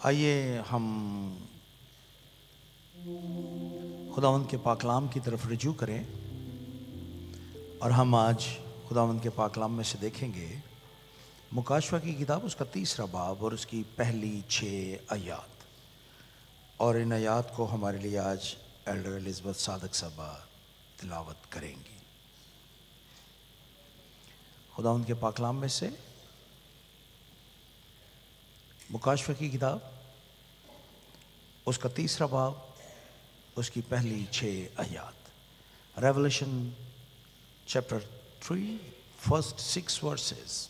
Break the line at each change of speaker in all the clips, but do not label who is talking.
آئیے ہم خداوند کے پاکلام کی طرف رجوع کریں، اور ہم آج خداوند کے پاکلام میں سے دیکھیں گے مکاشفہ کی کتاب، اس کا 3 باب اور اس کی پہلی 6 آیات، اور ان آیات کو ہمارے لیے آج ایلڈر الزبتھ صادق صاحبہ تلاوت کریں گی۔ خداوند کے پاکلام میں سے مکاشفہ کی کتاب، اس کا 3 باب، اس کی پہلی 6 آیات۔ Revelation chapter 3 first 6 verses.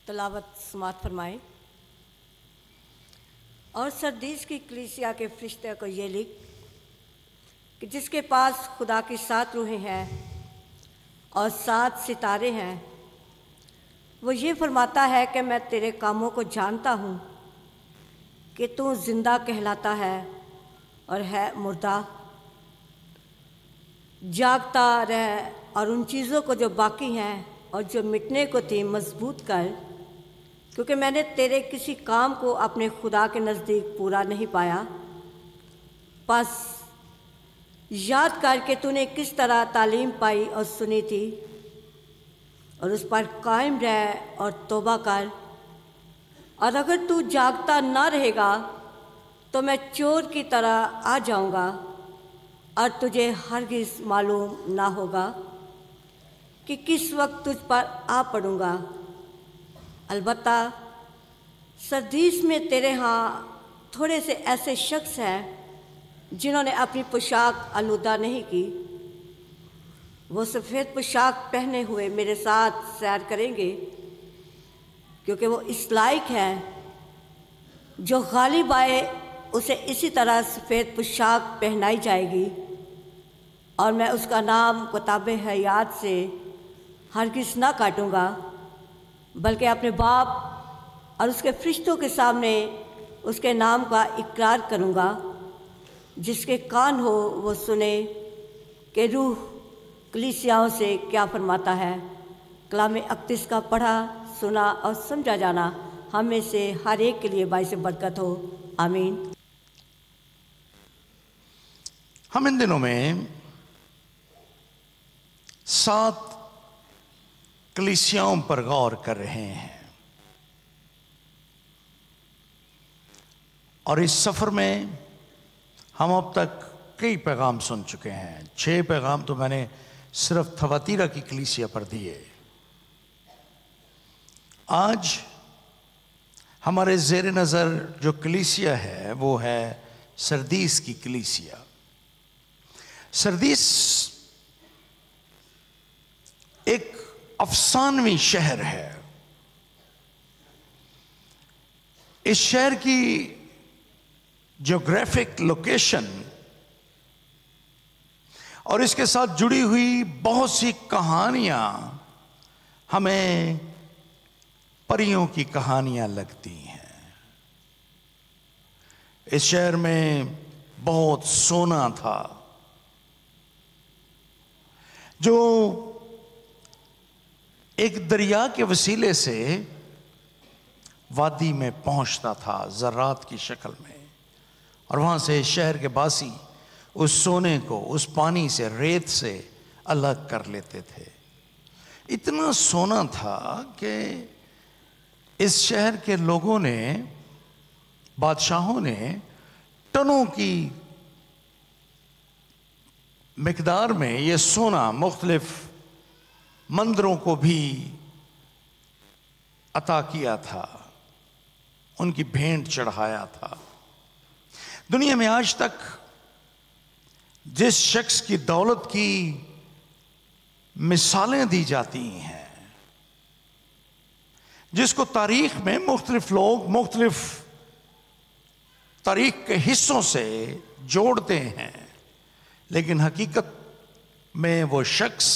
تلاوت سماعت فرمائیں۔ اور سردیس کی کلیسیا کے فرشتے کو یہ لکھ کہ جس کے پاس خدا کی 7 روحیں ہیں اور 7 ستارے ہیں، وہ یہ فرماتا ہے کہ میں تیرے کاموں کو جانتا ہوں کہ تو زندہ کہلاتا ہے اور ہے مردہ۔ جاگتا رہ اور ان چیزوں کو جو باقی ہیں اور جو مٹنے کو تھی مضبوط کر، کیونکہ میں نے تیرے کسی کام کو اپنے خدا کے نزدیک پورا نہیں پایا۔ پس یاد کر کہ تو نے کس طرح تعلیم پائی اور سنی تھی، اور اس پر قائم رہ اور توبہ کر۔ اور اگر تو جاگتا نہ رہے گا تو میں چور کی طرح آ جاؤں گا، اور تجھے ہرگز معلوم نہ ہوگا کہ کس وقت تجھ پر آ پڑوں گا۔ البتہ سردیس میں تیرے ہاں تھوڑے سے ایسے شخص ہیں جنہوں نے اپنی پوشاک آلودہ نہیں کی۔ وہ سفید پوشاک پہنے ہوئے میرے ساتھ سیر کریں گے، کیونکہ وہ اس لائق ہے جو غالب آئے اسے اسی طرح سفید پوشاک پہنائی جائے گی، اور میں اس کا نام کتاب حیات سے ہرگز نہ کاٹوں گا، بلکہ اپنے باپ اور اس کے فرشتوں کے سامنے اس کے نام کا اقرار کروں گا۔ جس کے کان ہو وہ سنے کہ روح کلیسیاؤں سے کیا فرماتا ہے۔ کلام اقدس کا پڑھا، سنا اور سمجھا جانا ہم میں سے ہر ایک کے لیے باعث برکت ہو، آمین۔
ہم ان دنوں میں 7 کلیسیاؤں پر غور کر رہے ہیں، اور اس سفر میں ہم اب تک کئی پیغام سن چکے ہیں۔ 6 پیغام تو میں نے صرف تھواتیرا کی کلیسیا پر دیے۔ آج ہمارے زیر نظر جو کلیسیا ہے وہ ہے سردیس کی کلیسیا۔ سردیس ایک افسانوی شہر ہے۔ اس شہر کی جیوگرافک لوکیشن اور اس کے ساتھ جڑی ہوئی بہت سی کہانیاں ہمیں پریوں کی کہانیاں لگتی ہیں۔ اس شہر میں بہت سونا تھا جو ایک دریا کے وسیلے سے وادی میں پہنچتا تھا زرات کی شکل میں، اور وہاں سے شہر کے باسی اس سونے کو اس پانی سے، ریت سے الگ کر لیتے تھے۔ اتنا سونا تھا کہ اس شہر کے لوگوں نے، بادشاہوں نے ٹنوں کی مقدار میں یہ سونا مختلف مندروں کو بھی عطا کیا تھا، ان کی بھینٹ چڑھایا تھا۔ دنیا میں آج تک جس شخص کی دولت کی مثالیں دی جاتی ہیں، جس کو تاریخ میں مختلف لوگ مختلف تاریخ کے حصوں سے جوڑتے ہیں، لیکن حقیقت میں وہ شخص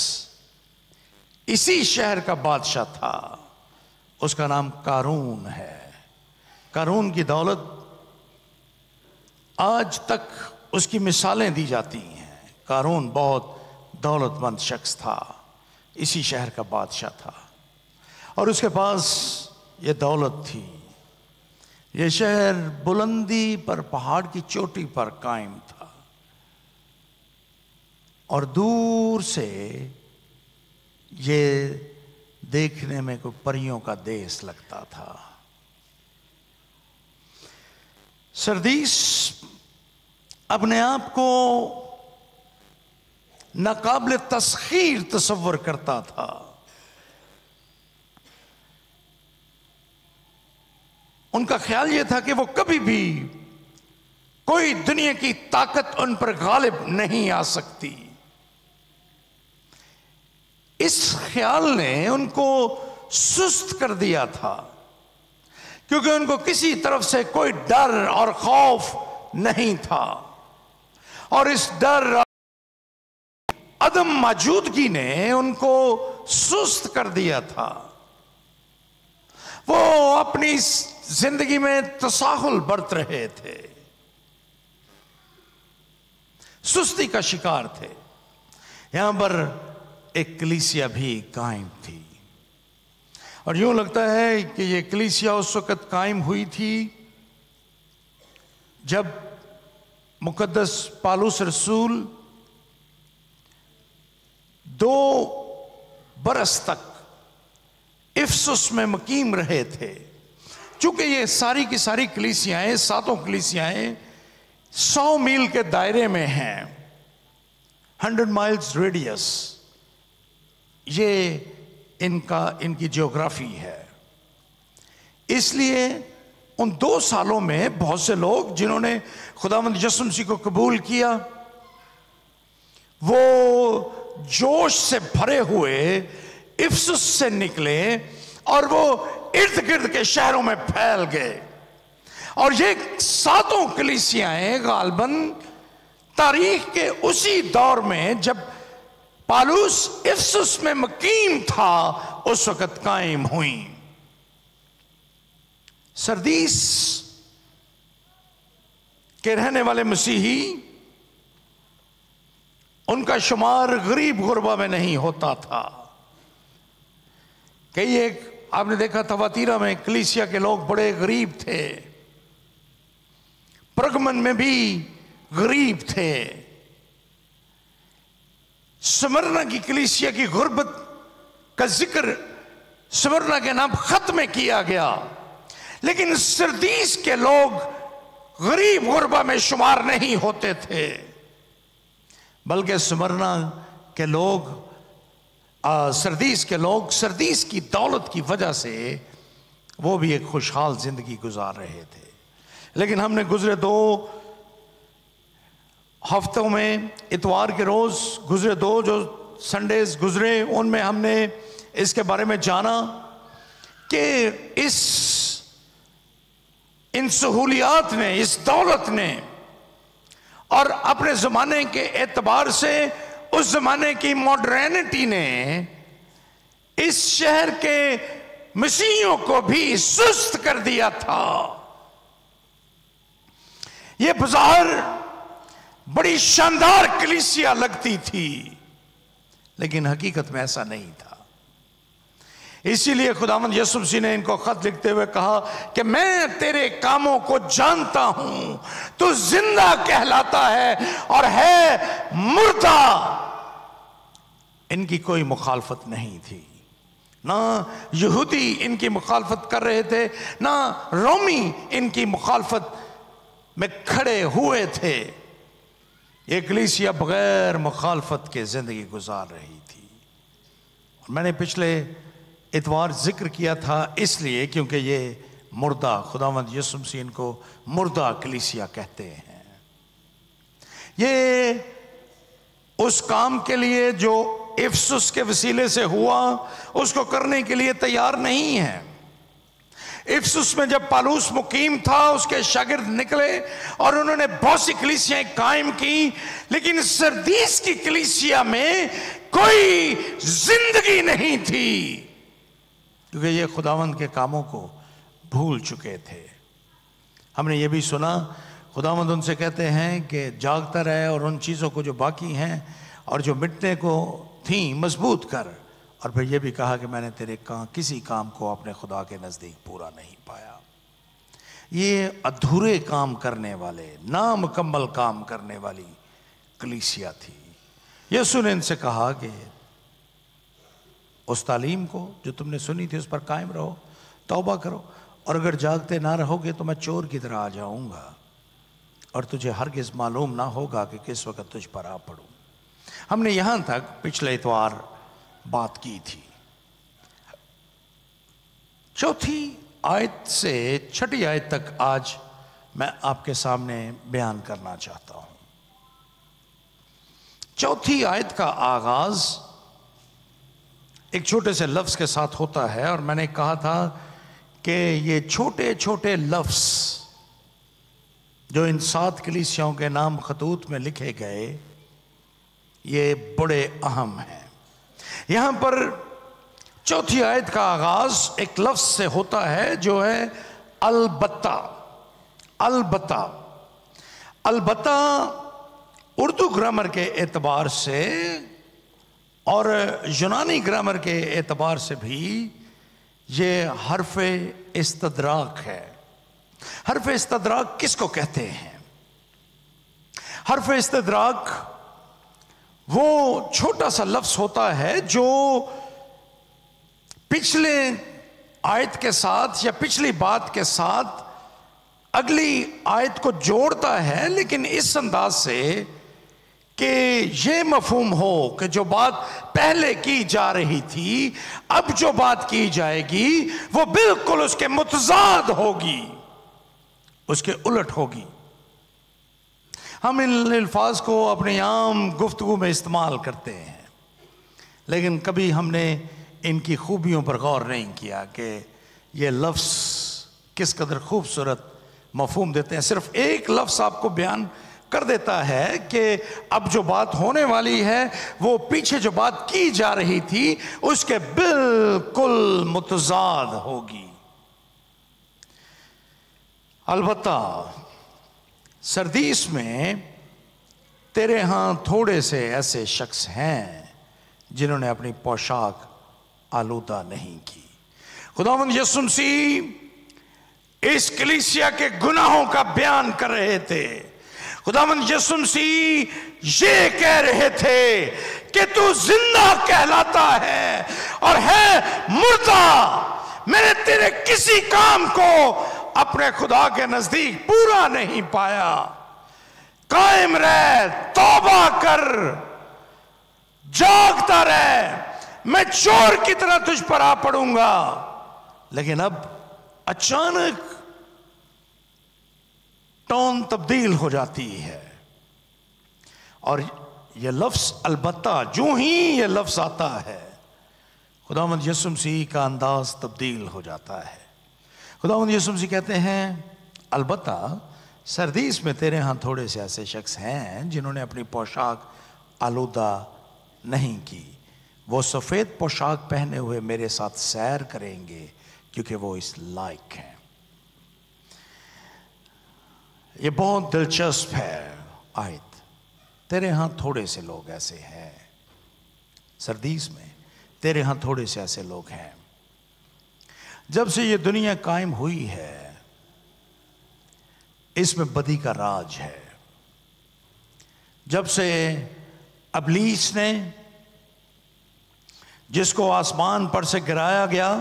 اسی شہر کا بادشاہ تھا۔ اس کا نام قارون ہے۔ قارون کی دولت آج تک اس کی مثالیں دی جاتی ہیں۔ قارون بہت دولت مند شخص تھا، اسی شہر کا بادشاہ تھا۔ اور اس کے پاس یہ دولت تھی. یہ شہر بلندی پر پہاڑ کی چوٹی پر قائم تھا اور دور سے یہ دیکھنے میں کوئی پریوں کا دیس لگتا تھا. سردیس اپنے آپ کو ناقابل تسخیر تصور کرتا تھا. ان کا خیال یہ تھا کہ وہ کبھی بھی کوئی دنیا کی طاقت ان پر غالب نہیں آ سکتی. اس خیال نے ان کو سست کر دیا تھا کیونکہ ان کو کسی طرف سے کوئی ڈر اور خوف نہیں تھا، اور اس ڈر عدم موجودگی نے ان کو سست کر دیا تھا. وہ اپنی زندگی میں تساہل برت رہے تھے، سستی کا شکار تھے. یہاں پر ایک کلیسیا بھی قائم تھی، اور یوں لگتا ہے کہ یہ کلیسیا اس وقت قائم ہوئی تھی جب مقدس پالوس رسول 2 برس تک افسس میں مقیم رہے تھے. چونکہ یہ ساری کی ساری کلیسیائیں، 7 کلیسیائیں 100 میل کے دائرے میں ہیں، 100 مائلز ریڈیس، یہ ان کی جیوگرافی ہے. اس لیے ان 2 سالوں میں بہت سے لوگ جنہوں نے خداوند یسوع مسیح کو قبول کیا، وہ جوش سے بھرے ہوئے افسس سے نکلے اور وہ ارد گرد کے شہروں میں پھیل گئے. اور یہ 7 کلیسیائیں غالباً تاریخ کے اسی دور میں جب پالوس افسس میں مقیم تھا اس وقت قائم ہوئیں. سردیس کے رہنے والے مسیحی، ان کا شمار غریب غربا میں نہیں ہوتا تھا. ایک آپ نے دیکھا تواتیرا میں کلیسیا کے لوگ بڑے غریب تھے، پرگمن میں بھی غریب تھے. سمرنا کی کلیسیا کی غربت کا ذکر سمرنا کے نام خط میں کیا گیا، لیکن سردیس کے لوگ غریب غربا میں شمار نہیں ہوتے تھے، بلکہ سمرنا کے لوگ، سردیس کے لوگ، سردیس کی دولت کی وجہ سے وہ بھی ایک خوشحال زندگی گزار رہے تھے. لیکن ہم نے گزرے 2 ہفتوں میں، اتوار کے روز گزرے 2 جو سنڈیز گزرے، ان میں ہم نے اس کے بارے میں جانا کہ ان سہولیات نے، اس دولت نے، اور اپنے زمانے کے اعتبار سے اس زمانے کی ماڈرنٹی نے اس شہر کے مسیحیوں کو بھی سست کر دیا تھا. یہ بظاہر بڑی شاندار کلیسیا لگتی تھی، لیکن حقیقت میں ایسا نہیں تھا. اسی لیے خداوند یسوع مسیح نے ان کو خط لکھتے ہوئے کہا کہ میں تیرے کاموں کو جانتا ہوں، تو زندہ کہلاتا ہے اور ہے مردہ. ان کی کوئی مخالفت نہیں تھی، نہ یہودی ان کی مخالفت کر رہے تھے، نہ رومی ان کی مخالفت میں کھڑے ہوئے تھے. یہ کلیسیا بغیر مخالفت کے زندگی گزار رہی تھی. میں نے پچھلے اتوار ذکر کیا تھا اس لیے کیونکہ یہ مردہ، خداوند یسوع مسیح ان کو مردہ کلیسیا کہتے ہیں. یہ اس کام کے لیے جو افسس کے وسیلے سے ہوا اس کو کرنے کے لیے تیار نہیں ہے. افسس میں جب پالوس مقیم تھا اس کے شاگرد نکلے اور انہوں نے بہت سی کلیسیاں قائم کی، لیکن سردیس کی کلیسیا میں کوئی زندگی نہیں تھی کیونکہ یہ خداوند کے کاموں کو بھول چکے تھے. ہم نے یہ بھی سنا خداوند ان سے کہتے ہیں کہ جاگتا رہے اور ان چیزوں کو جو باقی ہیں اور جو مٹنے کو تھیں مضبوط کر، اور پھر یہ بھی کہا کہ میں نے تیرے کسی کام کو اپنے خدا کے نزدیک پورا نہیں پایا۔ یہ ادھورے کام کرنے والے، نامکمل کام کرنے والی کلیسیا تھی۔ یسوع نے ان سے کہا کہ اس تعلیم کو جو تم نے سنی تھی اس پر قائم رہو، توبہ کرو، اور اگر جاگتے نہ رہو گے تو میں چور کی طرح آ جاؤں گا اور تجھے ہرگز معلوم نہ ہوگا کہ کس وقت تجھ پر آ پڑوں۔ ہم نے یہاں تک پچھلے اتوار بات کی تھی۔ چوتھی آیت سے چھٹی آیت تک آج میں آپ کے سامنے بیان کرنا چاہتا ہوں۔ چوتھی آیت کا آغاز ایک چھوٹے سے لفظ کے ساتھ ہوتا ہے، اور میں نے کہا تھا کہ یہ چھوٹے چھوٹے لفظ جو ان 7 کلیسیاؤں کے نام خطوط میں لکھے گئے یہ بڑے اہم ہیں۔ یہاں پر چوتھی آیت کا آغاز ایک لفظ سے ہوتا ہے جو ہے البتہ۔ البتہ البتہ اردو گرامر کے اعتبار سے اور یونانی گرامر کے اعتبار سے بھی یہ حرف استدراک ہے۔ حرف استدراک کس کو کہتے ہیں؟ حرف استدراک وہ چھوٹا سا لفظ ہوتا ہے جو پچھلے آیت کے ساتھ یا پچھلی بات کے ساتھ اگلی آیت کو جوڑتا ہے، لیکن اس انداز سے کہ یہ مفہوم ہو کہ جو بات پہلے کی جا رہی تھی اب جو بات کی جائے گی وہ بالکل اس کے متضاد ہوگی، اس کے الٹ ہوگی۔ ہم ان الفاظ کو اپنی عام گفتگو میں استعمال کرتے ہیں، لیکن کبھی ہم نے ان کی خوبیوں پر غور نہیں کیا کہ یہ لفظ کس قدر خوبصورت مفہوم دیتے ہیں۔ صرف ایک لفظ آپ کو بیان کر دیتا ہے کہ اب جو بات ہونے والی ہے وہ پیچھے جو بات کی جا رہی تھی اس کے بالکل متضاد ہوگی۔ البتہ سردیس میں تیرے ہاں تھوڑے سے ایسے شخص ہیں جنہوں نے اپنی پوشاک آلودہ نہیں کی۔ خداوند یسوع مسیح اس کلیسیا کے گناہوں کا بیان کر رہے تھے۔ خداوند یسوع مسیح یہ کہہ رہے تھے کہ تو زندہ کہلاتا ہے اور ہے مردہ، میں نے تیرے کسی کام کو اپنے خدا کے نزدیک پورا نہیں پایا۔ قائم رہ، توبہ کر، جاگتا رہ، میں چور کی طرح تجھ پر آ پڑوں گا۔ لیکن اب اچانک ٹون تبدیل ہو جاتی ہے، اور یہ لفظ البتہ جو ہی یہ لفظ آتا ہے خداوند یسوع مسیح کا انداز تبدیل ہو جاتا ہے۔ خداوند یسوع مسیح کہتے ہیں البتہ سردیس میں تیرے ہاں تھوڑے سے ایسے شخص ہیں جنہوں نے اپنی پوشاک آلودہ نہیں کی، وہ سفید پوشاک پہنے ہوئے میرے ساتھ سیر کریں گے کیونکہ وہ اس لائق ہیں۔ یہ بہت دلچسپ ہے آیت۔ تیرے ہاں تھوڑے سے لوگ ایسے ہیں، سردیس میں تیرے ہاں تھوڑے سے ایسے لوگ ہیں۔ جب سے یہ دنیا قائم ہوئی ہے اس میں بدی کا راج ہے۔ جب سے ابلیس نے جس کو آسمان پر سے گرایا گیا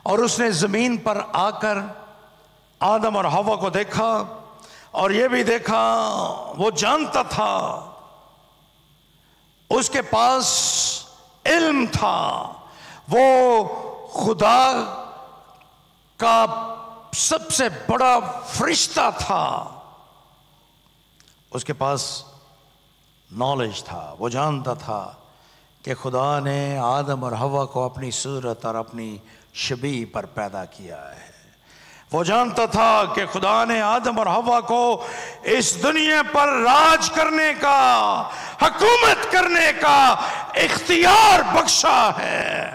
اور اس نے زمین پر آ کر آدم اور حوا کو دیکھا اور یہ بھی دیکھا، وہ جانتا تھا، اس کے پاس علم تھا، وہ خدا کا سب سے بڑا فرشتہ تھا، اس کے پاس نالج تھا، وہ جانتا تھا کہ خدا نے آدم اور حوا کو اپنی صورت اور اپنی شبیہ پر پیدا کیا ہے۔ وہ جانتا تھا کہ خدا نے آدم اور حوا کو اس دنیا پر راج کرنے کا، حکومت کرنے کا اختیار بخشا ہے۔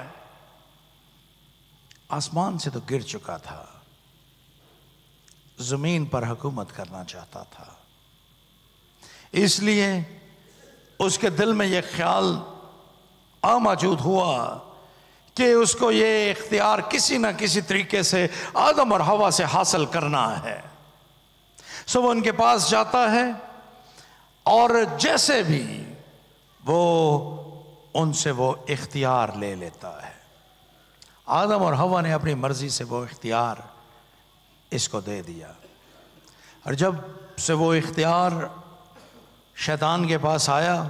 آسمان سے تو گر چکا تھا، زمین پر حکومت کرنا چاہتا تھا، اس لیے اس کے دل میں یہ خیال موجود ہوا کہ اس کو یہ اختیار کسی نہ کسی طریقے سے آدم اور حوا سے حاصل کرنا ہے. سو وہ ان کے پاس جاتا ہے اور جیسے بھی وہ ان سے وہ اختیار لے لیتا ہے. آدم اور حوا نے اپنی مرضی سے وہ اختیار اس کو دے دیا، اور جب سے وہ اختیار شیطان کے پاس آیا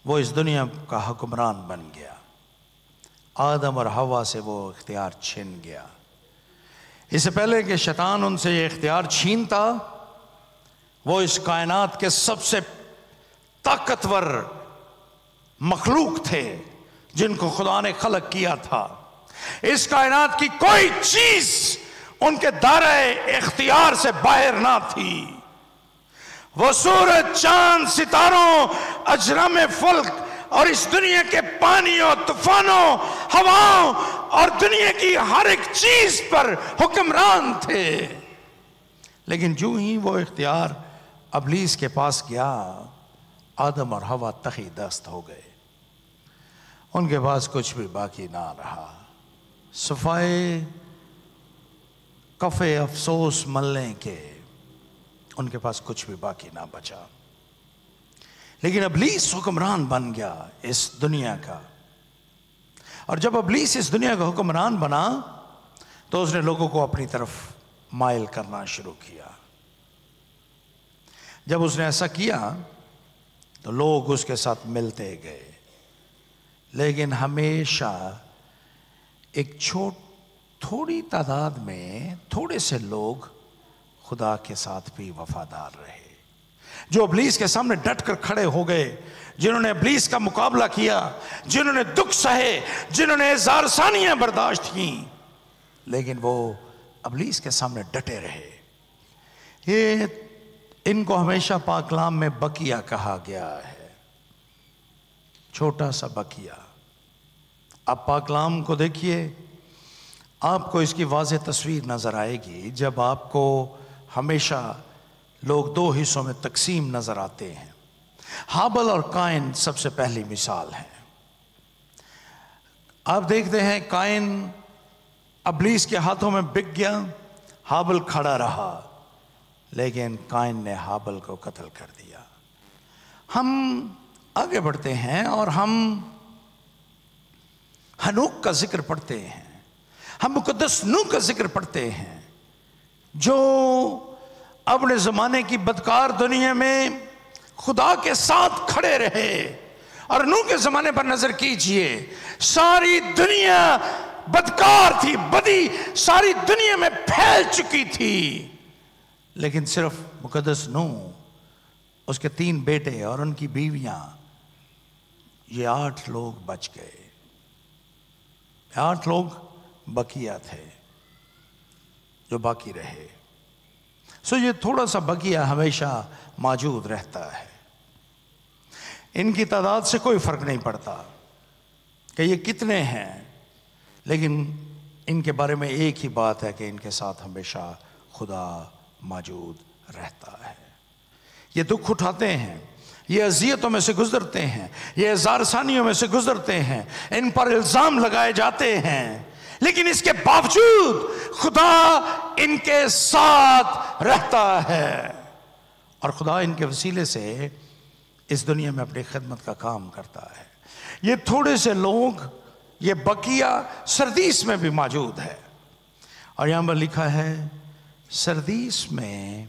وہ اس دنیا کا حکمران بن گیا. آدم اور حوا سے وہ اختیار چھن گیا. اس سے پہلے کہ شیطان ان سے یہ اختیار چھینتا، وہ اس کائنات کے سب سے طاقتور مخلوق تھے جن کو خدا نے خلق کیا تھا. اس کائنات کی کوئی چیز ان کے دائرۂ اختیار سے باہر نہ تھی. وہ سورج، چاند، ستاروں، اجرام فلک اور اس دنیا کے پانیوں، طوفانوں، ہواؤں اور دنیا کی ہر ایک چیز پر حکمران تھے. لیکن جو ہی وہ اختیار ابلیس کے پاس گیا، آدم اور حوا تخی دست ہو گئے. ان کے پاس کچھ بھی باقی نہ رہا، صفائے کفے افسوس ملنے کے ان کے پاس کچھ بھی باقی نہ بچا. لیکن ابلیس حکمران بن گیا اس دنیا کا. اور جب ابلیس اس دنیا کا حکمران بنا تو اس نے لوگوں کو اپنی طرف مائل کرنا شروع کیا. جب اس نے ایسا کیا تو لوگ اس کے ساتھ ملتے گئے، لیکن ہمیشہ ایک تھوڑی تعداد میں تھوڑے سے لوگ خدا کے ساتھ بھی وفادار رہے، جو ابلیس کے سامنے ڈٹ کر کھڑے ہو گئے، جنہوں نے ابلیس کا مقابلہ کیا، جنہوں نے دکھ سہے، جنہوں نے ہزار آسانیاں برداشت کیں، لیکن وہ ابلیس کے سامنے ڈٹے رہے. یہ ان کو ہمیشہ پاک کلام میں بقیہ کہا گیا ہے، چھوٹا سا بقیہ. آپ پاک کلام کو دیکھیے، آپ کو اس کی واضح تصویر نظر آئے گی جب آپ کو ہمیشہ لوگ دو حصوں میں تقسیم نظر آتے ہیں. ہابل اور قائن سب سے پہلی مثال ہے. آپ دیکھتے ہیں قائن ابلیس کے ہاتھوں میں بک گیا، ہابل کھڑا رہا، لیکن قائن نے ہابل کو قتل کر دیا. ہم آگے بڑھتے ہیں اور ہم ہنوک کا ذکر پڑھتے ہیں، ہم مقدس نوح کا ذکر پڑھتے ہیں، جو اپنے زمانے کی بدکار دنیا میں خدا کے ساتھ کھڑے رہے. اور نوح کے زمانے پر نظر کیجئے، ساری دنیا بدکار تھی، بدی ساری دنیا میں پھیل چکی تھی، لیکن صرف مقدس نوح، اس کے 3 بیٹے اور ان کی بیویاں، یہ 8 لوگ بچ گئے. 8 لوگ بقیہ تھے جو باقی رہے. سو یہ تھوڑا سا بقیہ ہمیشہ موجود رہتا ہے. ان کی تعداد سے کوئی فرق نہیں پڑتا کہ یہ کتنے ہیں، لیکن ان کے بارے میں ایک ہی بات ہے کہ ان کے ساتھ ہمیشہ خدا موجود رہتا ہے. یہ دکھ اٹھاتے ہیں، یہ اذیتوں میں سے گزرتے ہیں، یہ ہزار آسانیوں میں سے گزرتے ہیں، ان پر الزام لگائے جاتے ہیں، لیکن اس کے باوجود خدا ان کے ساتھ رہتا ہے. اور خدا ان کے وسیلے سے اس دنیا میں اپنی خدمت کا کام کرتا ہے. یہ تھوڑے سے لوگ، یہ بقیہ سردیس میں بھی موجود ہے. اور یہاں پر لکھا ہے، سردیس میں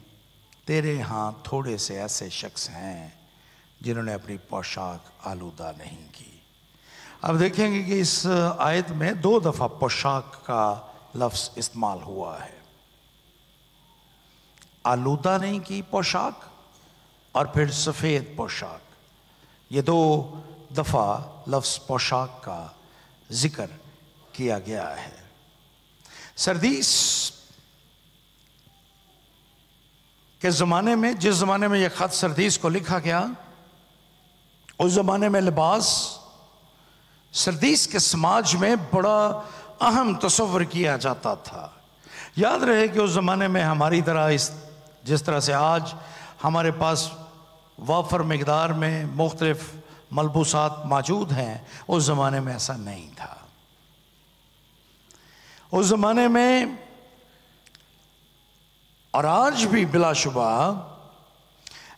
تیرے ہاں تھوڑے سے ایسے شخص ہیں جنہوں نے اپنی پوشاک آلودہ نہیں کی. اب دیکھیں گے کہ اس آیت میں 2 دفعہ پوشاک کا لفظ استعمال ہوا ہے. آلودہ نہیں کی پوشاک اور پھر سفید پوشاک. یہ 2 دفعہ لفظ پوشاک کا ذکر کیا گیا ہے. سردیس کے زمانے میں، جس زمانے میں یہ خط سردیس کو لکھا گیا، اس زمانے میں لباس سردیس کے سماج میں بڑا اہم تصور کیا جاتا تھا. یاد رہے کہ اس زمانے میں ہماری طرح جس طرح سے آج ہمارے پاس وافر مقدار میں مختلف ملبوسات موجود ہیں، اس زمانے میں ایسا نہیں تھا۔ اس زمانے میں اور آج بھی بلا شبہ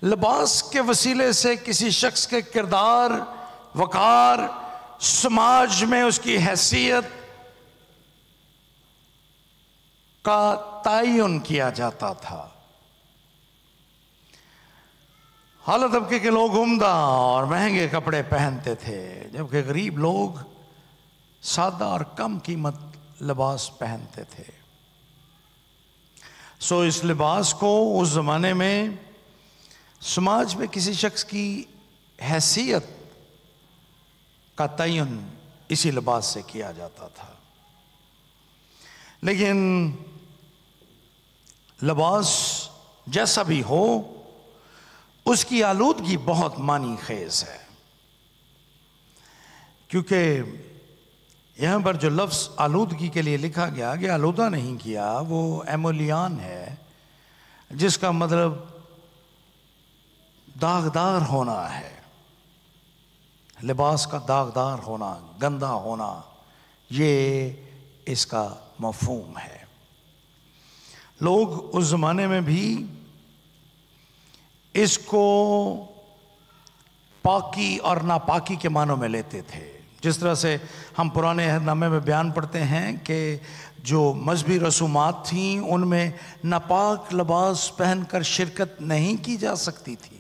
لباس کے وسیلے سے کسی شخص کے کردار، وقار، سماج میں اس کی حیثیت کا تعین کیا جاتا تھا۔ اعلیٰ طبقے کے لوگ عمدہ اور مہنگے کپڑے پہنتے تھے، جبکہ غریب لوگ سادہ اور کم قیمت لباس پہنتے تھے۔ سو اس لباس کو اس زمانے میں سماج میں کسی شخص کی حیثیت کا تعین اسی لباس سے کیا جاتا تھا۔ لیکن لباس جیسا بھی ہو، اس کی آلودگی بہت معنی خیز ہے، کیونکہ یہاں پر جو لفظ آلودگی کے لیے لکھا گیا کہ آلودہ نہیں کیا، وہ ایمولیان ہے، جس کا مطلب داغدار ہونا ہے۔ لباس کا داغدار ہونا، گندا ہونا، یہ اس کا مفہوم ہے۔ لوگ اس زمانے میں بھی اس کو پاکی اور ناپاکی کے معنوں میں لیتے تھے۔ جس طرح سے ہم پرانے عہد نامے میں بیان پڑھتے ہیں کہ جو مذہبی رسومات تھیں ان میں ناپاک لباس پہن کر شرکت نہیں کی جا سکتی تھی۔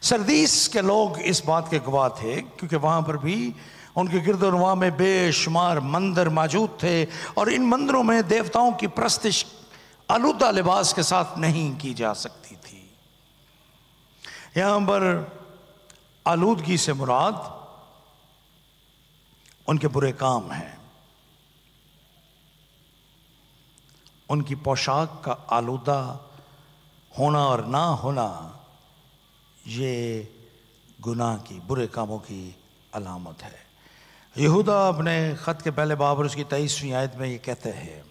سردیس کے لوگ اس بات کے گواہ تھے، کیونکہ وہاں پر بھی ان کے گرد و نواح میں بے شمار مندر موجود تھے، اور ان مندروں میں دیوتاؤں کی پرستش آلودہ لباس کے ساتھ نہیں کی جا سکتی تھی۔ یہاں پر آلودگی سے مراد ان کے برے کام ہیں، ان کی پوشاک کا آلودہ ہونا اور نہ ہونا، یہ گناہ کی، برے کاموں کی علامت ہے۔ یہودا اپنے خط کے پہلے باب اور اس کی 23ویں آیت میں یہ کہتے ہیں،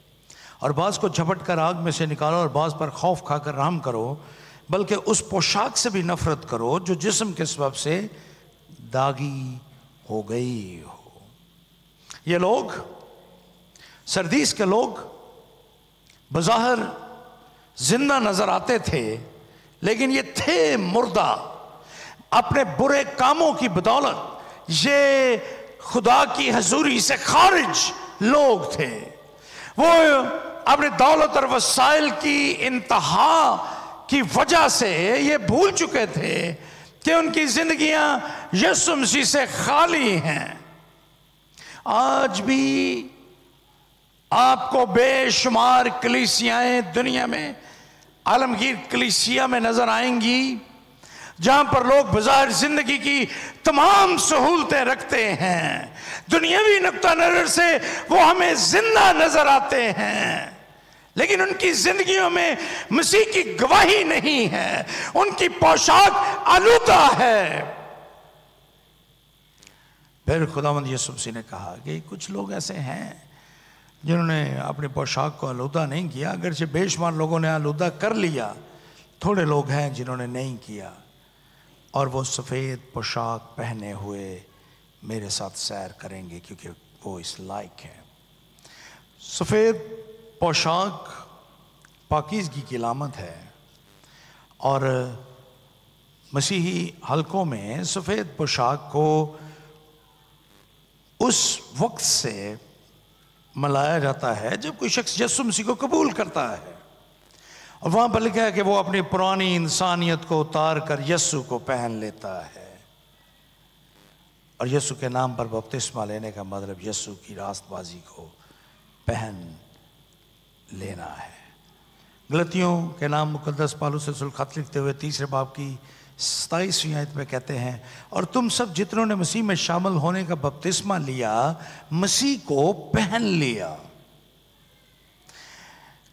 اور بعض کو جھپٹ کر آگ میں سے نکالو اور بعض پر خوف کھا کر رحم کرو، بلکہ اس پوشاک سے بھی نفرت کرو جو جسم کے سبب سے داغی ہو گئی ہو۔ یہ لوگ، سردیس کے لوگ، بظاہر زندہ نظر آتے تھے، لیکن یہ تھے مردہ۔ اپنے برے کاموں کی بدولت یہ خدا کی حضوری سے خارج لوگ تھے۔ وہ اپنے دولت اور وسائل کی انتہا کی وجہ سے یہ بھول چکے تھے کہ ان کی زندگیاں یسوع مسیح سے خالی ہیں۔ آج بھی آپ کو بے شمار کلیسیائیں دنیا میں، عالمگیر کلیسیا میں نظر آئیں گی، جہاں پر لوگ بظاہر زندگی کی تمام سہولتیں رکھتے ہیں، دنیاوی نقطہ نظر سے وہ ہمیں زندہ نظر آتے ہیں، لیکن ان کی زندگیوں میں مسیح کی گواہی نہیں ہے، ان کی پوشاک آلودہ ہے۔ پھر خداوند یسوع مسیح نے کہا کہ کچھ لوگ ایسے ہیں جنہوں نے اپنی پوشاک کو آلودہ نہیں کیا، اگرچہ بے شمار لوگوں نے آلودہ کر لیا، تھوڑے لوگ ہیں جنہوں نے نہیں کیا، اور وہ سفید پوشاک پہنے ہوئے میرے ساتھ سیر کریں گے کیونکہ وہ اس لائق ہیں۔ سفید پوشاک پاکیزگی کی علامت ہے، اور مسیحی حلقوں میں سفید پوشاک کو اس وقت سے ملایا جاتا ہے جب کوئی شخص یسوع مسیح کو قبول کرتا ہے، اور وہاں پر لکھا ہے کہ وہ اپنی پرانی انسانیت کو اتار کر یسوع کو پہن لیتا ہے، اور یسوع کے نام پر بپتسمہ لینے کا مطلب یسوع کی راست بازی کو پہن لینا ہے۔ غلطیوں کے نام مقدس پالوس رسول خط لکھتے ہوئے 3 باب کی 27ویں آیت میں کہتے ہیں، اور تم سب جتنوں نے مسیح میں شامل ہونے کا بپتسمہ لیا، مسیح کو پہن لیا۔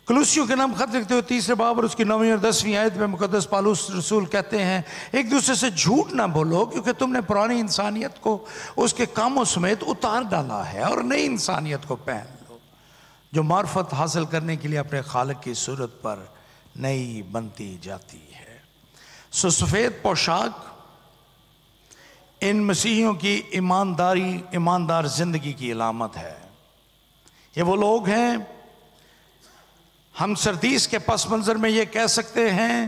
کلوسیوں کے نام خط لکھتے ہوئے 3 باب اور اس کی 9ویں اور 10ویں آیت میں مقدس پالوس رسول کہتے ہیں، ایک دوسرے سے جھوٹ نہ بولو، کیونکہ تم نے پرانی انسانیت کو اس کے کاموں سمیت اتار ڈالا ہے، اور نئی انسانیت کو پہن لو، جو معرفت حاصل کرنے کے لیے اپنے خالق کی صورت پر نئی بنتی جاتی ہے۔ سفید پوشاک ان مسیحیوں کی ایماندار زندگی کی علامت ہے۔ یہ وہ لوگ ہیں، ہم سردیس کے پس منظر میں یہ کہہ سکتے ہیں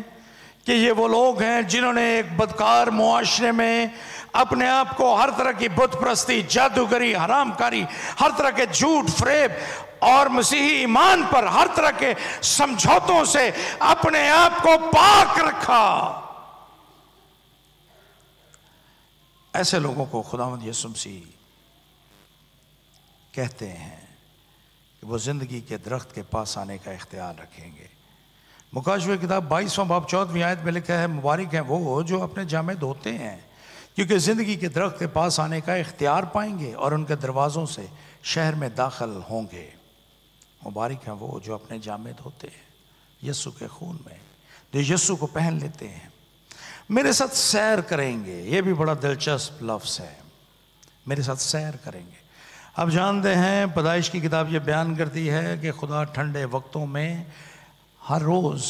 کہ یہ وہ لوگ ہیں جنہوں نے ایک بدکار معاشرے میں اپنے آپ کو ہر طرح کی بت پرستی، جادوگری، حرام کاری، ہر طرح کے جھوٹ، فریب اور مسیحی ایمان پر ہر طرح کے سمجھوتوں سے اپنے آپ کو پاک رکھا۔ ایسے لوگوں کو خداوند یسوع مسیح کہتے ہیں کہ وہ زندگی کے درخت کے پاس آنے کا اختیار رکھیں گے۔ مکاشفہ کتاب 22واں باب 14ویں آیت میں لکھا ہے، مبارک ہیں وہ جو اپنے جامے دھوتے ہیں، کیونکہ زندگی کے درخت کے پاس آنے کا اختیار پائیں گے اور ان کے دروازوں سے شہر میں داخل ہوں گے۔ مبارک ہیں وہ جو اپنے جامے دھوتے ہیں یسوع کے خون میں، جو یسوع کو پہن لیتے ہیں، میرے ساتھ سیر کریں گے۔ یہ بھی بڑا دلچسپ لفظ ہے، میرے ساتھ سیر کریں گے۔ اب جانتے ہیں پیدائش کی کتاب یہ بیان کرتی ہے کہ خدا ٹھنڈے وقتوں میں ہر روز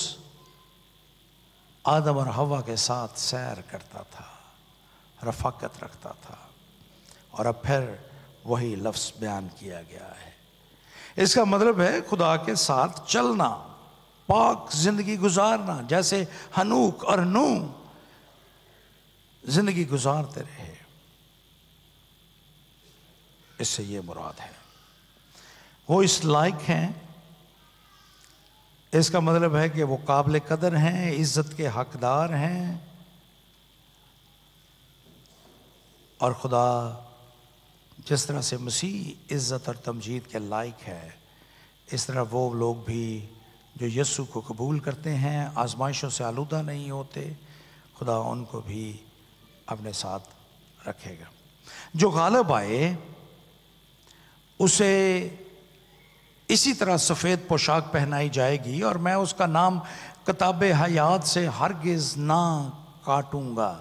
آدم اور حوا کے ساتھ سیر کرتا تھا، رفاقت رکھتا تھا، اور اب پھر وہی لفظ بیان کیا گیا ہے۔ اس کا مطلب ہے خدا کے ساتھ چلنا، پاک زندگی گزارنا، جیسے ہنوک اور نوح زندگی گزارتے رہے۔ اس سے یہ مراد ہے وہ اس لائق ہیں، اس کا مطلب ہے کہ وہ قابل قدر ہیں، عزت کے حقدار ہیں، اور خدا جس طرح سے مسیح عزت اور تمجید کے لائق ہے، اس طرح وہ لوگ بھی جو یسوع کو قبول کرتے ہیں، آزمائشوں سے آلودہ نہیں ہوتے، خدا ان کو بھی اپنے ساتھ رکھے گا۔ جو غالب آئے اسے اسی طرح سفید پوشاک پہنائی جائے گی، اور میں اس کا نام کتاب حیات سے ہرگز نہ کاٹوں گا،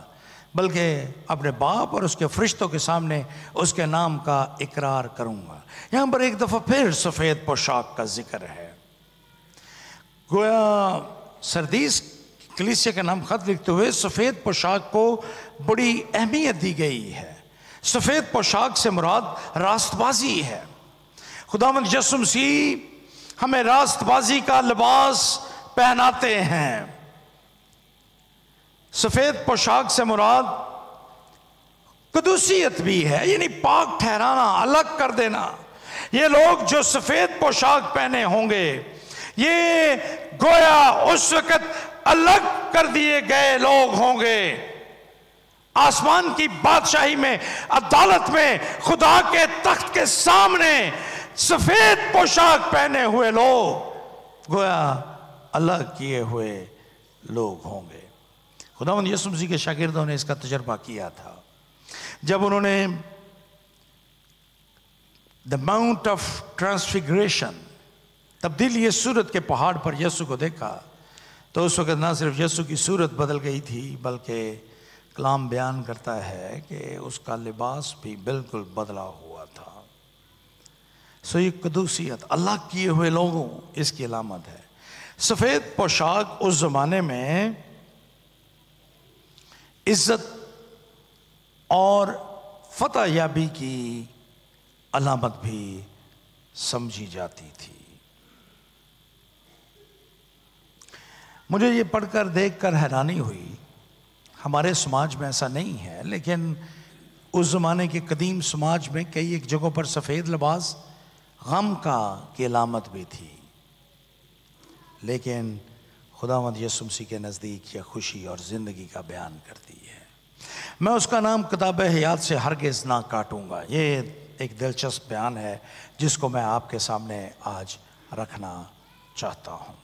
بلکہ اپنے باپ اور اس کے فرشتوں کے سامنے اس کے نام کا اقرار کروں گا۔ یہاں پر ایک دفعہ پھر سفید پوشاک کا ذکر ہے۔ گویا سردیس کلیسیا کا نام خط لکھتے ہوئے سفید پوشاک کو بڑی اہمیت دی گئی ہے۔ سفید پوشاک سے مراد راست بازی ہے۔ خداوند یسوع مسیح ہمیں راست بازی کا لباس پہناتے ہیں۔ سفید پوشاک سے مراد قدوسیت بھی ہے، یعنی پاک ٹھہرانا، الگ کر دینا۔ یہ لوگ جو سفید پوشاک پہنے ہوں گے، یہ گویا اس وقت الگ کر دیے گئے لوگ ہوں گے۔ آسمان کی بادشاہی میں، عدالت میں، خدا کے تخت کے سامنے سفید پوشاک پہنے ہوئے لوگ گویا الگ کیے ہوئے لوگ ہوں گے۔ خداوند یسوع مسیح کے شاگردوں نے اس کا تجربہ کیا تھا جب انہوں نے دا ماؤنٹ آف ٹرانسفیگریشن، تبدیلی صورت کے پہاڑ پر یسوع کو دیکھا، تو اس وقت نہ صرف یسوع کی صورت بدل گئی تھی، بلکہ کلام بیان کرتا ہے کہ اس کا لباس بھی بالکل بدلا ہوا تھا۔ سو یہ قدوسیت، الگ کیے ہوئے لوگوں، اس کی علامت ہے۔ سفید پوشاک اس زمانے میں عزت اور فتح یابی کی علامت بھی سمجھی جاتی تھی۔ مجھے یہ پڑھ کر دیکھ کر حیرانی ہوئی، ہمارے سماج میں ایسا نہیں ہے، لیکن اس زمانے کے قدیم سماج میں کئی ایک جگہوں پر سفید لباس غم کی علامت بھی تھی، لیکن خداوند یسوع مسیح کے نزدیک یہ خوشی اور زندگی کا بیان کرتی ہے۔ میں اس کا نام کتاب حیات سے ہرگز نہ کاٹوں گا۔ یہ ایک دلچسپ بیان ہے جس کو میں آپ کے سامنے آج رکھنا چاہتا ہوں۔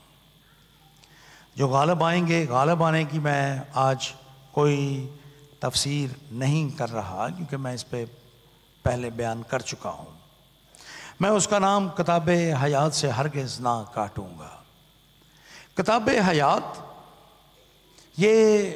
جو غالب آئیں گے، غالب آنے کی میں آج کوئی تفسیر نہیں کر رہا، کیونکہ میں اس پہ پہلے بیان کر چکا ہوں۔ میں اس کا نام کتاب حیات سے ہرگز نہ کاٹوں گا۔ کتاب حیات، یہ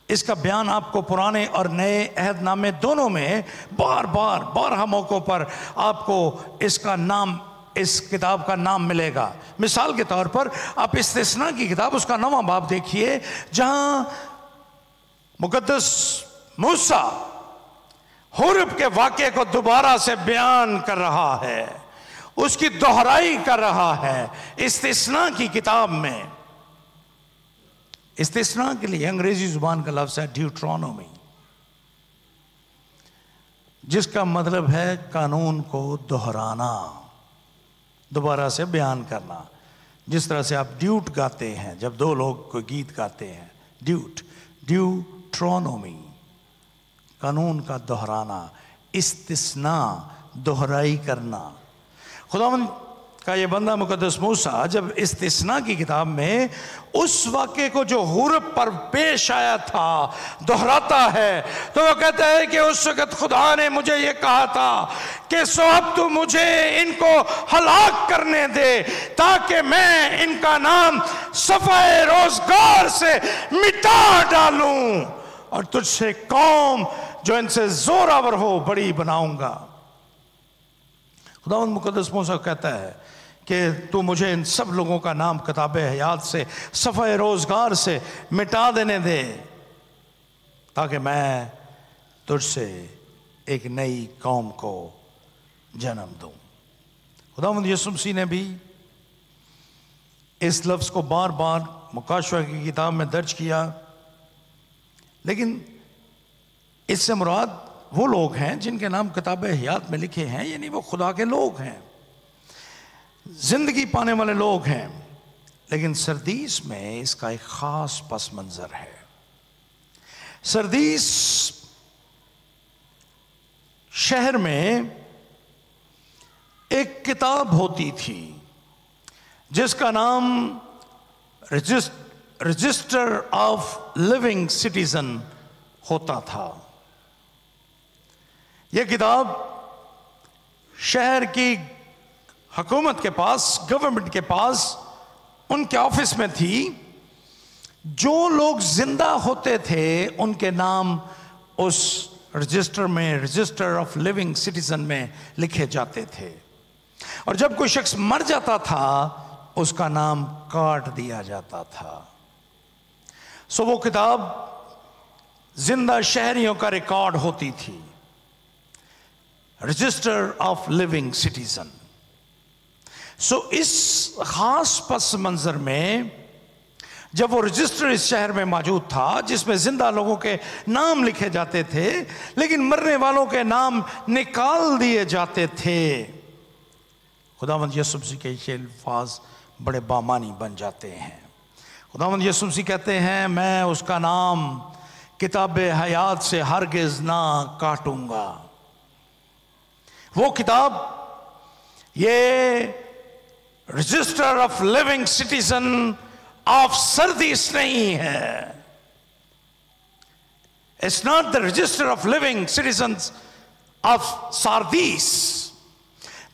اس کا بیان آپ کو پرانے اور نئے عہد نامے دونوں میں بارہا موقعوں پر آپ کو اس کا نام، اس کتاب کا نام ملے گا۔ مثال کے طور پر آپ استثناء کی کتاب، اس کا 9واں باب دیکھیے، جہاں مقدس موسیٰ حورب کے واقعے کو دوبارہ سے بیان کر رہا ہے، اس کی دہرائی کر رہا ہے استثناء کی کتاب میں۔ استثناء کے لیے انگریزی زبان کا لفظ ہے ڈیوٹرانومی، جس کا مطلب ہے قانون کو دہرانا، دوبارہ سے بیان کرنا۔ جس طرح سے آپ ڈیوٹ گاتے ہیں، جب دو لوگ کوئی گیت گاتے ہیں، ڈیوٹرانومی، قانون کا دہرانا، استثناء، دہرائی کرنا۔ خداوند کا یہ بندہ مقدس موسیٰ جب استثناء کی کتاب میں اس واقعے کو جو حورب پر پیش آیا تھا دہراتا ہے، تو وہ کہتا ہے کہ اس وقت خدا نے مجھے یہ کہا تھا کہ سو اب تو مجھے ان کو ہلاک کرنے دے تاکہ میں ان کا نام صفحۂ روزگار سے مٹا ڈالوں اور تجھ سے قوم جو ان سے زوراور ہو بڑی بناؤں گا۔ خداوند مقدس موسیٰ کہتا ہے کہ تو مجھے ان سب لوگوں کا نام کتاب حیات سے، صفحۂ روزگار سے مٹا دینے دے تاکہ میں تجھ سے ایک نئی قوم کو جنم دوں۔ خداوند یسوع مسیح نے بھی اس لفظ کو بار بار مکاشفہ کی کتاب میں درج کیا، لیکن اس سے مراد وہ لوگ ہیں جن کے نام کتاب حیات میں لکھے ہیں، یعنی وہ خدا کے لوگ ہیں، زندگی پانے والے لوگ ہیں۔ لیکن سردیس میں اس کا ایک خاص پس منظر ہے۔ سردیس شہر میں ایک کتاب ہوتی تھی جس کا نام رجسٹر آف لیونگ سٹیزن ہوتا تھا۔ یہ کتاب شہر کی حکومت کے پاس، گورنمنٹ کے پاس، ان کے آفس میں تھی۔ جو لوگ زندہ ہوتے تھے ان کے نام اس رجسٹر میں، رجسٹر آف لیونگ سٹیزن میں لکھے جاتے تھے، اور جب کوئی شخص مر جاتا تھا اس کا نام کاٹ دیا جاتا تھا۔ سو وہ کتاب زندہ شہریوں کا ریکارڈ ہوتی تھی، رجسٹر آف لیونگ سٹیزن۔ سو اس خاص پس منظر میں جب وہ رجسٹر اس شہر میں موجود تھا جس میں زندہ لوگوں کے نام لکھے جاتے تھے لیکن مرنے والوں کے نام نکال دیے جاتے تھے، خداوند یسوع مسیح کے یہ الفاظ بڑے بامانی بن جاتے ہیں۔ خداوند یسوع مسیح کہتے ہیں میں اس کا نام کتاب حیات سے ہرگز نہ کاٹوں گا۔ وہ کتاب یہ register of living citizen of Sardis نہیں ہے۔ It's not the register of living citizens of Sardis,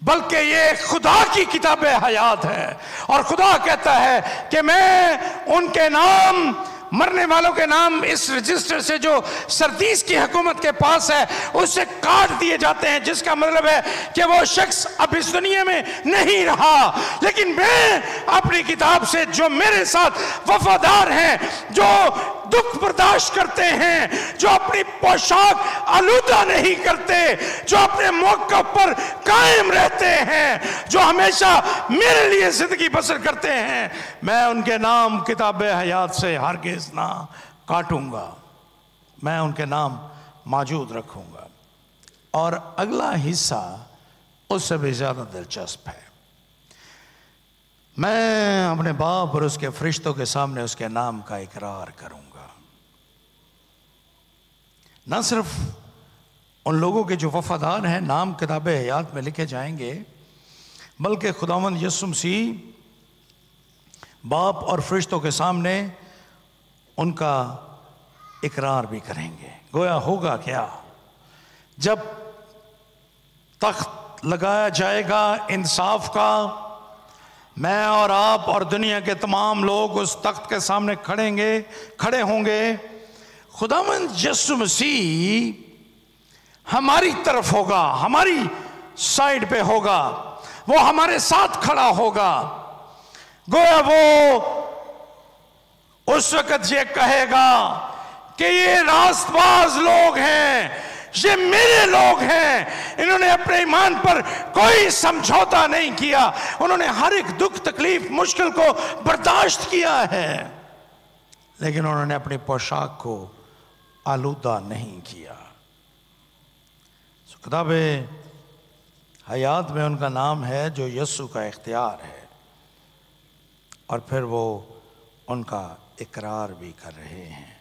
بلکہ یہ خدا کی کتاب حیات ہے، اور خدا کہتا ہے کہ میں ان کے نام، مرنے والوں کے نام اس رجسٹر سے جو سردیس کی حکومت کے پاس ہے اس سے کاٹ دیے جاتے ہیں، جس کا مطلب ہے کہ وہ شخص اب اس دنیا میں نہیں رہا، لیکن میں اپنی کتاب سے جو میرے ساتھ وفادار ہیں، جو دکھ برداشت کرتے ہیں، جو اپنی پوشاک آلودہ نہیں کرتے، جو اپنے موقع پر قائم رہتے ہیں، جو ہمیشہ میرے لیے زندگی بسر کرتے ہیں، میں ان کے نام کتاب حیات سے ہرگز نہ کاٹوں گا، میں ان کے نام موجود رکھوں گا۔ اور اگلا حصہ اس سے بھی زیادہ دلچسپ ہے۔ میں اپنے باپ اور اس کے فرشتوں کے سامنے اس کے نام کا اقرار کروں گا۔ نہ صرف ان لوگوں کے جو وفادار ہیں نام کتاب حیات میں لکھے جائیں گے، بلکہ خداوند یسوع مسیح باپ اور فرشتوں کے سامنے ان کا اقرار بھی کریں گے۔ گویا ہوگا کیا؟ جب تخت لگایا جائے گا انصاف کا، میں اور آپ اور دنیا کے تمام لوگ اس تخت کے سامنے کھڑے ہوں گے۔ خداوند یسوع مسیح ہماری طرف ہوگا، ہماری سائیڈ پہ ہوگا، وہ ہمارے ساتھ کھڑا ہوگا۔ گویا وہ اس وقت یہ کہے گا کہ یہ راست باز لوگ ہیں، یہ میرے لوگ ہیں، انہوں نے اپنے ایمان پر کوئی سمجھوتا نہیں کیا، انہوں نے ہر ایک دکھ تکلیف مشکل کو برداشت کیا ہے، لیکن انہوں نے اپنی پوشاک کو آلودہ نہیں کیا۔ کتاب حیات میں ان کا نام ہے جو یسوع کا اختیار ہے، اور پھر وہ ان کا اقرار بھی کر رہے ہیں،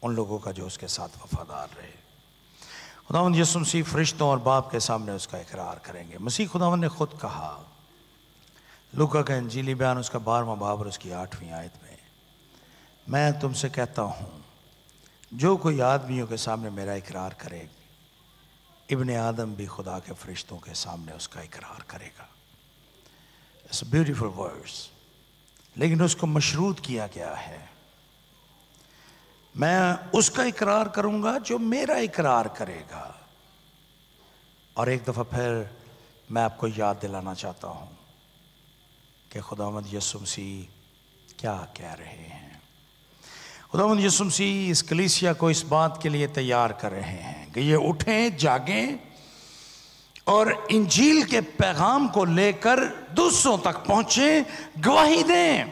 ان لوگوں کا جو اس کے ساتھ وفادار رہے۔ خداوند یسوع مسیح فرشتوں اور باپ کے سامنے اس کا اقرار کریں گے۔ مسیح خداوند نے خود کہا، لوکا کا انجیلی بیان اس کا 12واں باب اور اس کی 8ویں آیت میں تم سے کہتا ہوں جو کوئی آدمیوں کے سامنے میرا اقرار کرے گا، ابن آدم بھی خدا کے فرشتوں کے سامنے اس کا اقرار کرے گا۔ It's a beautiful verse، لیکن اس کو مشروط کیا گیا ہے، میں اس کا اقرار کروں گا جو میرا اقرار کرے گا۔ اور ایک دفعہ پھر میں آپ کو یاد دلانا چاہتا ہوں کہ خداوند یسوع مسیح کیا کہہ رہے ہیں۔ خداوند یسوع مسیح اس کلیسیا کو اس بات کے لیے تیار کر رہے ہیں کہ یہ اٹھیں، جاگیں اور انجیل کے پیغام کو لے کر دوسروں تک پہنچیں، گواہی دیں،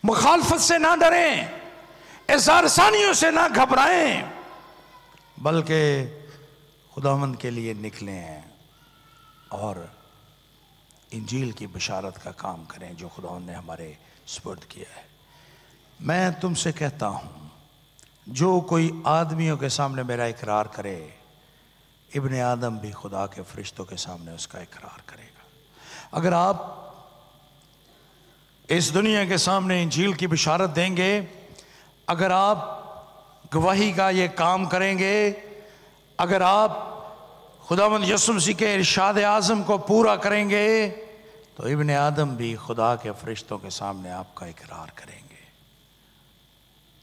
مخالفت سے نہ ڈریں، اظہار ثانیوں سے نہ گھبرائیں، بلکہ خداوند کے لیے نکلیں اور انجیل کی بشارت کا کام کریں جو خداوند نے ہمارے سپرد کیا ہے۔ میں تم سے کہتا ہوں جو کوئی آدمیوں کے سامنے میرا اقرار کرے، ابن آدم بھی خدا کے فرشتوں کے سامنے اس کا اقرار کرے گا۔ اگر آپ اس دنیا کے سامنے انجیل کی بشارت دیں گے، اگر آپ گواہی کا یہ کام کریں گے، اگر آپ خداوند یسوع مسیح کے ارشاد اعظم کو پورا کریں گے، تو ابن آدم بھی خدا کے فرشتوں کے سامنے آپ کا اقرار کریں گے۔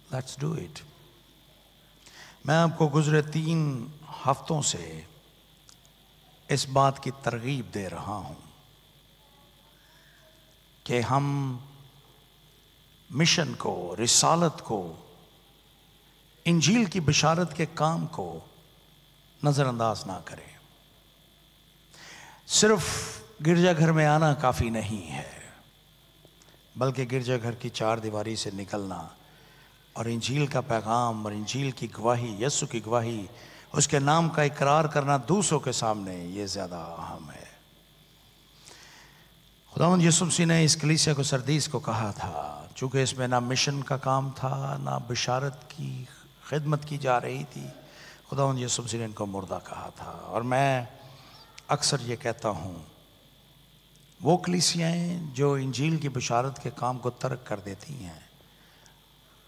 Let's do it۔ میں آپ کو گزرے 3 ہفتوں سے اس بات کی ترغیب دے رہا ہوں کہ ہم مشن کو، رسالت کو، انجیل کی بشارت کے کام کو نظر انداز نہ کریں۔ صرف گرجا گھر میں آنا کافی نہیں ہے، بلکہ گرجا گھر کی 4 دیواری سے نکلنا اور انجیل کا پیغام اور انجیل کی گواہی، یسوع کی گواہی، اس کے نام کا اقرار کرنا دوسروں کے سامنے، یہ زیادہ اہم ہے۔ خداوند یسوع مسیح نے اس کلیسیا کو سردیس کو کہا تھا، چونکہ اس میں نہ مشن کا کام تھا، نہ بشارت کی خدمت کی جا رہی تھی، خداوند یسوع مسیح نے ان کو مردہ کہا تھا۔ اور میں اکثر یہ کہتا ہوں، وہ کلیسیاں جو انجیل کی بشارت کے کام کو ترک کر دیتی ہیں،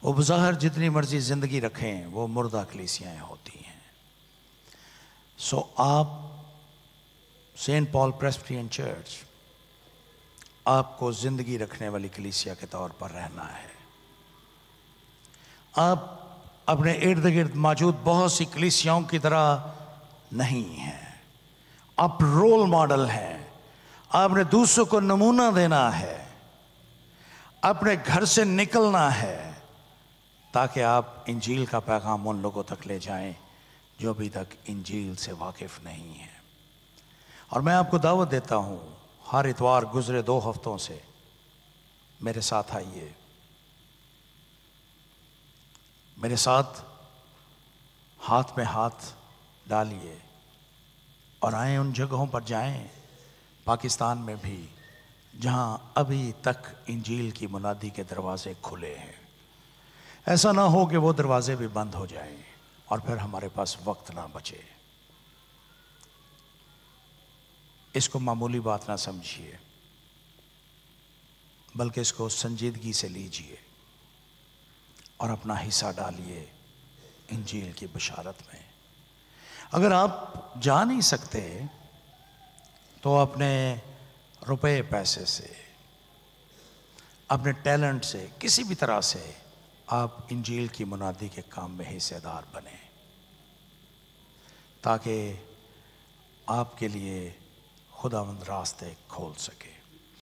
وہ بظاہر جتنی مرضی زندگی رکھیں، وہ مردہ کلیسیاں ہوتی ہیں۔ سو آپ سینٹ پال پریسبٹرین چرچ، آپ کو زندگی رکھنے والی کلیسیا کے طور پر رہنا ہے۔ آپ اپنے ارد گرد موجود بہت سی کلیسیاؤں کی طرح نہیں ہیں، آپ رول ماڈل ہیں، آپ نے دوسروں کو نمونہ دینا ہے، اپنے گھر سے نکلنا ہے تاکہ آپ انجیل کا پیغام ان لوگوں تک لے جائیں جو ابھی تک انجیل سے واقف نہیں ہیں۔ اور میں آپ کو دعوت دیتا ہوں، ہر اتوار گزرے 2 ہفتوں سے میرے ساتھ آئیے، میرے ساتھ ہاتھ میں ہاتھ ڈالیے اور آئیں، ان جگہوں پر جائیں پاکستان میں بھی جہاں ابھی تک انجیل کی منادی کے دروازے کھلے ہیں۔ ایسا نہ ہو کہ وہ دروازے بھی بند ہو جائیں اور پھر ہمارے پاس وقت نہ بچے۔ اس کو معمولی بات نہ سمجھیے، بلکہ اس کو سنجیدگی سے لیجئے اور اپنا حصہ ڈالیے انجیل کی بشارت میں۔ اگر آپ جا نہیں سکتے تو اپنے روپے پیسے سے، اپنے ٹیلنٹ سے، کسی بھی طرح سے آپ انجیل کی منادی کے کام میں حصہ دار بنیں، تاکہ آپ کے لیے خداوند راستے کھول سکے۔